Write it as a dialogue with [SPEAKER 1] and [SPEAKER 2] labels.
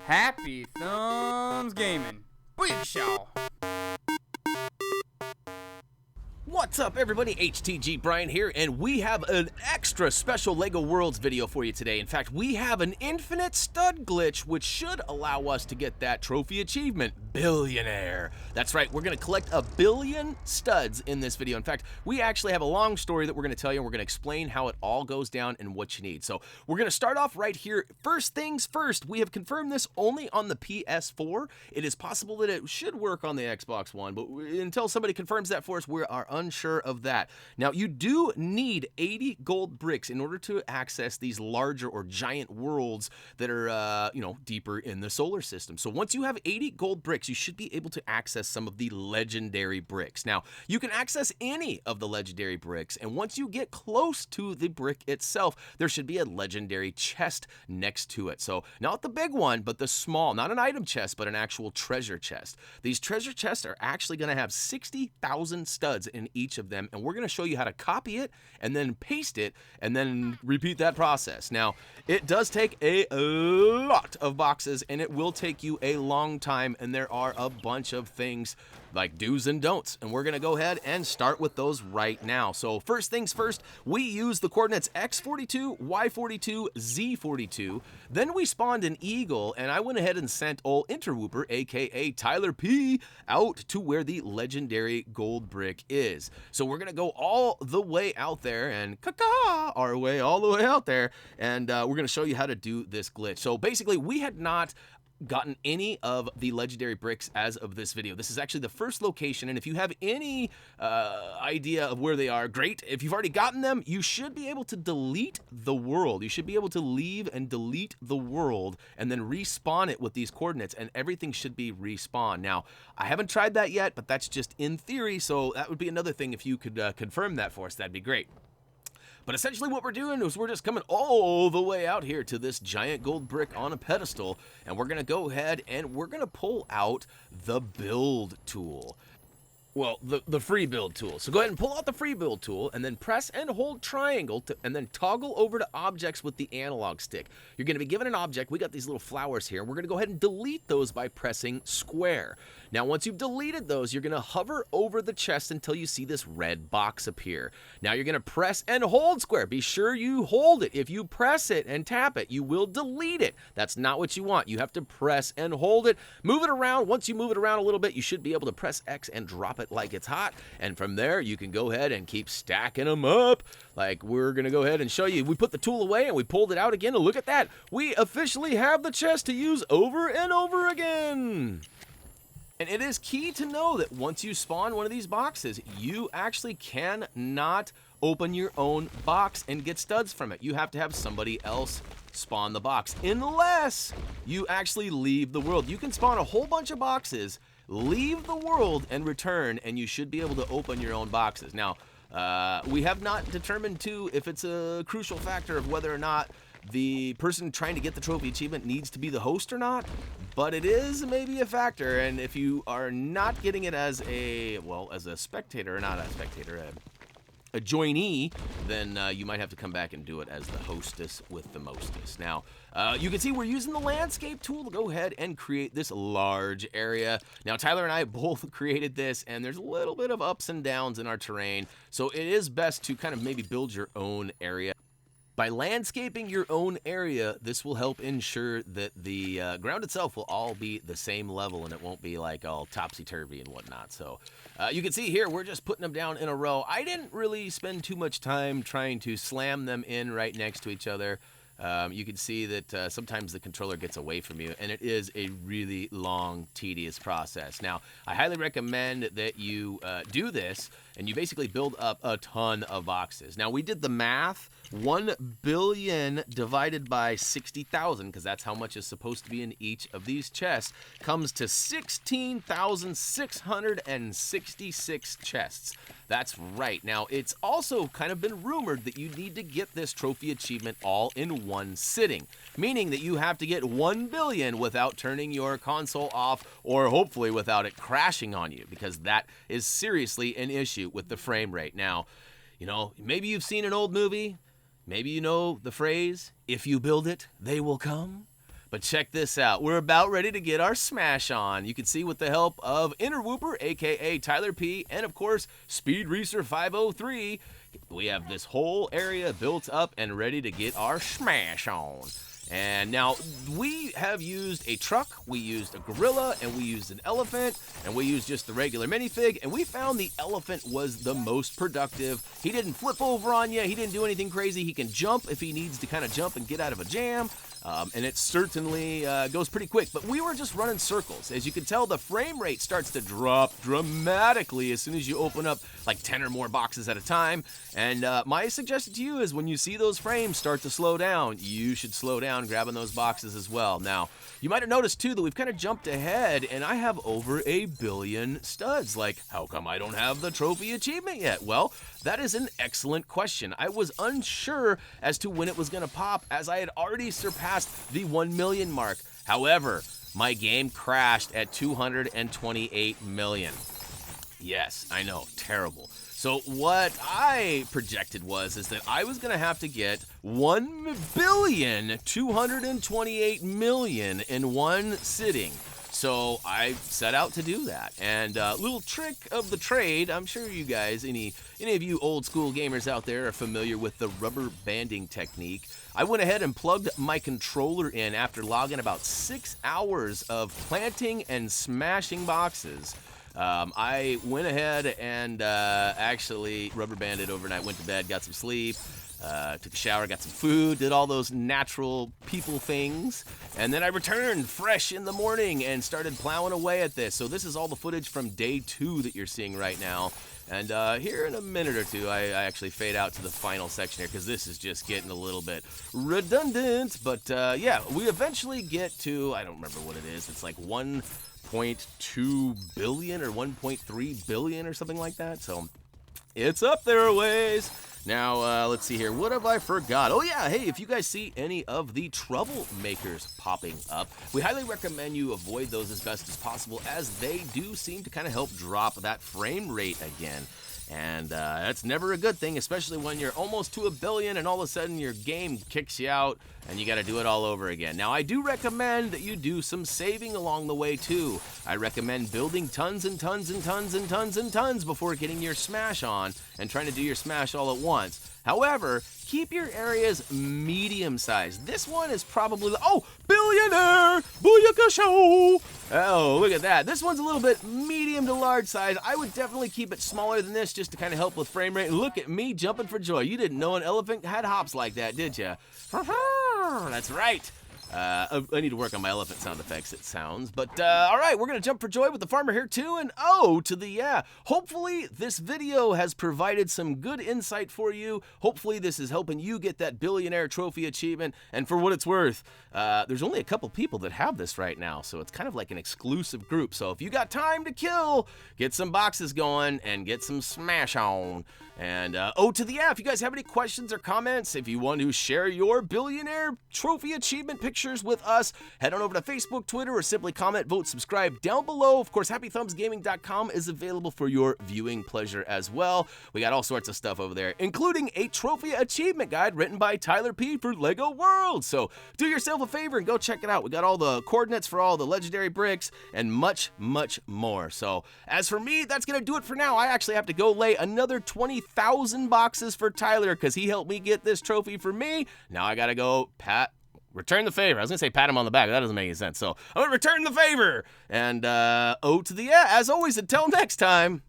[SPEAKER 1] Happy Thumbs Gaming. Booyakashaw.
[SPEAKER 2] What's up, everybody? HTG Brian here, and we have an extra special LEGO Worlds video for you today. In fact, we have an infinite stud glitch which should allow us to get that trophy achievement, Billionaire. That's right, we're going to collect 1 billion studs in this video. In fact, we actually have a long story that we're going to tell you, and we're going to explain how it all goes down and what you need. So we're going to start off right here. First things first, we have confirmed this only on the PS4. It is possible that it should work on the Xbox One, but until somebody confirms that for us, we are unsure of that. Now, you do need 80 gold bricks in order to access these larger or giant worlds that are, deeper in the solar system. So once you have 80 gold bricks, you should be able to access some of the legendary bricks. Now, you can access any of the legendary bricks, and once you get close to the brick itself, there should be a legendary chest next to it. So not the big one, but the small, not an item chest, but an actual treasure chest. These treasure chests are actually going to have 60,000 studs in each of them, and we're going to show you how to copy it and then paste it and then repeat that process. Now, it does take a lot of boxes, and it will take you a long time, and there are a bunch of things like do's and don'ts, and we're going to go ahead and start with those right now. So first things first, we use the coordinates x42, y42, z42. Then we spawned an eagle, and I went ahead and sent old Interwooper, aka Tyler P, out to where the legendary gold brick is. So we're going to go all the way out there and our way all the way out there, and we're going to show you how to do this glitch. So basically, we had not gotten any of the legendary bricks as of this video. This is actually the first location, and if you have any idea of where they are, great. If you've already gotten them, you should be able to delete the world. You should be able to leave and delete the world and then respawn it with these coordinates, and everything should be respawned. Now, I haven't tried that yet, but that's just in theory, so that would be another thing. If you could confirm that for us, that'd be great. But essentially what we're doing is we're just coming all the way out here to this giant gold brick on a pedestal, and we're going to go ahead and we're going to pull out the build tool. Well, the free build tool. So go ahead and pull out the free build tool, and then press and hold triangle and then toggle over to objects with the analog stick. You're going to be given an object. We got these little flowers here. We're going to go ahead and delete those by pressing square. Now, once you've deleted those, you're going to hover over the chest until you see this red box appear. Now, you're going to press and hold square. Be sure you hold it. If you press it and tap it, you will delete it. That's not what you want. You have to press and hold it. Move it around. Once you move it around a little bit, you should be able to press X and drop it like it's hot, and from there you can go ahead and keep stacking them up like we're gonna go ahead and show you. We put the tool away and we pulled it out again, and look at that, we officially have the chest to use over and over again. And it is key to know that once you spawn one of these boxes, you actually cannot open your own box and get studs from it. You have to have somebody else spawn the box, unless you actually leave the world. You can spawn a whole bunch of boxes, leave the world, and return, and you should be able to open your own boxes. Now, we have not determined, too, if it's a crucial factor of whether or not the person trying to get the trophy achievement needs to be the host or not, but it is maybe a factor, and if you are not getting it as a, well, as a spectator, not a spectator, a joinee, then you might have to come back and do it as the hostess with the mostest. Now, you can see we're using the landscape tool to go ahead and create this large area. Now, Tyler and I both created this, and there's a little bit of ups and downs in our terrain, so it is best to kind of maybe build your own area. By landscaping your own area, this will help ensure that the ground itself will all be the same level, and it won't be like all topsy-turvy and whatnot. So you can see here, we're just putting them down in a row. I didn't really spend too much time trying to slam them in right next to each other. You can see that sometimes the controller gets away from you, and it is a really long, tedious process. Now, I highly recommend that you do this, and you basically build up a ton of boxes. Now, we did the math. 1 billion divided by 60,000, because that's how much is supposed to be in each of these chests, comes to 16,666 chests. That's right. Now, it's also kind of been rumored that you need to get this trophy achievement all in one sitting, meaning that you have to get 1 billion without turning your console off, or hopefully without it crashing on you, because that is seriously an issue with the frame rate. Now, maybe you've seen an old movie. Maybe you know the phrase, if you build it, they will come. But check this out. We're about ready to get our smash on. You can see with the help of Interwooper, a.k.a. Tyler P., and, of course, Speed Reeser 503, we have this whole area built up and ready to get our smash on. And now, we have used a truck, we used a gorilla, and we used an elephant, and we used just the regular minifig, and we found the elephant was the most productive. He didn't flip over on you, he didn't do anything crazy. He can jump if he needs to kind of jump and get out of a jam. And it certainly goes pretty quick, but we were just running circles. As you can tell, the frame rate starts to drop dramatically as soon as you open up like 10 or more boxes at a time. And my suggestion to you is when you see those frames start to slow down, you should slow down grabbing those boxes as well. Now, you might have noticed too that we've kind of jumped ahead and I have over 1 billion studs. Like, how come I don't have the trophy achievement yet? Well, that is an excellent question. I was unsure as to when it was going to pop as I had already surpassed the 1 million mark. However, my game crashed at 228 million. Yes, I know, terrible. So what I projected is that I was going to have to get 1,228,000,000 in one sitting. So I set out to do that. And little trick of the trade, I'm sure you guys, any of you old school gamers out there are familiar with the rubber banding technique. I went ahead and plugged my controller in after logging about 6 hours of planting and smashing boxes. I went ahead and actually rubber banded overnight, went to bed, got some sleep, took a shower, got some food, did all those natural people things, and then I returned fresh in the morning and started plowing away at this. So this is all the footage from day 2 that you're seeing right now. And here in a minute or two, I actually fade out to the final section here because this is just getting a little bit redundant. But yeah, we eventually get to, I don't remember what it is, it's like 1.2 billion or 1.3 billion or something like that. So it's up there a ways. Now, let's see here. What have I forgot? Oh, yeah. Hey, if you guys see any of the troublemakers popping up, we highly recommend you avoid those as best as possible, as they do seem to kind of help drop that frame rate again. And that's never a good thing, especially when you're almost to 1 billion and all of a sudden your game kicks you out and you got to do it all over again. Now, I do recommend that you do some saving along the way, too. I recommend building tons and tons and tons and tons and tons before getting your smash on and trying to do your smash all at once. However, keep your areas medium-sized. This one is probably, oh, Billionaire! Booyaka Show! Oh, look at that. This one's a little bit medium to large size. I would definitely keep it smaller than this just to kind of help with frame rate. Look at me jumping for joy. You didn't know an elephant had hops like that, did you? That's right. I need to work on my elephant sound effects, it sounds. But, all right, we're going to jump for joy with the farmer here, too. And, oh, to the, yeah. Hopefully, this video has provided some good insight for you. Hopefully, this is helping you get that Billionaire Trophy achievement. And for what it's worth, there's only a couple people that have this right now. So it's kind of like an exclusive group. So if you got time to kill, get some boxes going and get some smash on. And, oh, to the yeah, if you guys have any questions or comments, if you want to share your Billionaire Trophy achievement pictures with us, head on over to Facebook, Twitter, or simply comment, vote, subscribe down below. Of course, HappyThumbsGaming.com is available for your viewing pleasure as well. We got all sorts of stuff over there, including a trophy achievement guide written by Tyler P. for LEGO Worlds. So do yourself a favor and go check it out. We got all the coordinates for all the legendary bricks and much, much more. So as for me, that's going to do it for now. I actually have to go lay another 20,000 boxes for Tyler because he helped me get this trophy for me. Now I got to go return the favor. I was going to say pat him on the back. That doesn't make any sense. So I'm going to return the favor. And oh to the yeah, as always, until next time.